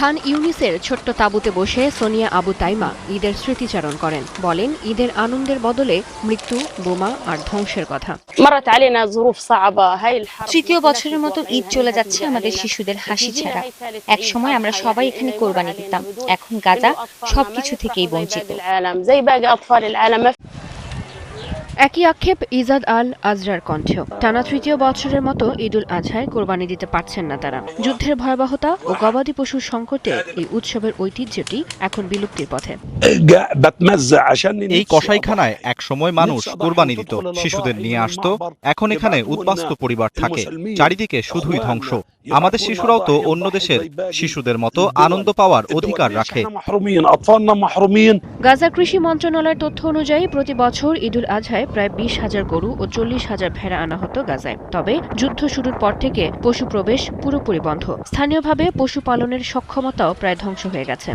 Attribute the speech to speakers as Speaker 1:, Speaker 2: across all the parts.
Speaker 1: খান ইউনিসের ছোট্ট তাঁবুতে বসে সোনিয়া আবু তাইমা ঈদের স্মৃতিচারণ করেন। বলেন, ঈদের আনন্দের বদলে মৃত্যু, বোমা আর ধ্বংসের কথা।
Speaker 2: তৃতীয় বছরের মতো ঈদ চলে যাচ্ছে আমাদের শিশুদের হাসি ছাড়া। একসময় আমরা সবাই এখানে কোরবানি দিতাম, এখন গাজা সবকিছু থেকেই বঞ্চিত।
Speaker 1: একই আক্ষেপ ইজাদ আল আজরার কণ্ঠেও। টানা তৃতীয় বছরের মতো ঈদুল আজহায় কোরবানি দিতে পারছেন না তারা। যুদ্ধের ভয়াবহতা ও গবাদি পশুর সংকটে এই উৎসবের ঐতিহ্যটি এখন বিলুপ্তির পথে।
Speaker 3: এই কসাইখানায় এক সময় মানুষ কোরবানি দিত, শিশুদের নিয়ে আসতো। এখন এখানে উদ্বাস্তু পরিবার থাকে, চারিদিকে শুধুই ধ্বংস। আমাদের শিশুরাও তো অন্য দেশের শিশুদের মতো আনন্দ পাওয়ার অধিকার রাখে।
Speaker 1: গাজা কৃষি মন্ত্রণালয়ের তথ্য অনুযায়ী প্রতি বছর ঈদুল আজহায় প্রায় 20,000 গরু ও 40,000 ভেড়া আনা হতো গাজায়। তবে যুদ্ধ শুরুর পর থেকে পশু প্রবেশ পুরোপুরি বন্ধ। স্থানীয়ভাবে পশুপালনের সক্ষমতাও প্রায় ধ্বংস হয়ে গেছে।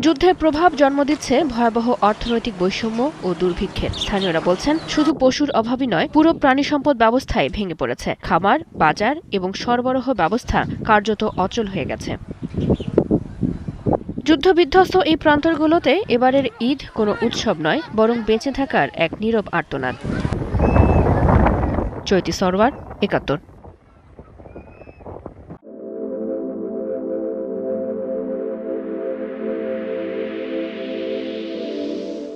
Speaker 1: যুদ্ধের প্রভাব জন্ম দিচ্ছে ভয়াবহ অর্থনৈতিক বৈষম্য ও দুর্ভিক্ষে। স্থানীয়রা বলছেন, শুধু পশুর অভাবই নয়, পুরো প্রাণিসম্পদ ব্যবস্থায় ভেঙে পড়েছে। খামার, বাজার এবং সরবরাহ ব্যবস্থা কার্যত অচল হয়ে গেছে। যুদ্ধবিধ্বস্ত এই প্রান্তরগুলোতে এবারের ঈদ কোনো উৎসব নয়, বরং বেঁচে থাকার এক নীরব আর্তনাদ। চৈতি সরওয়ার, ৭১।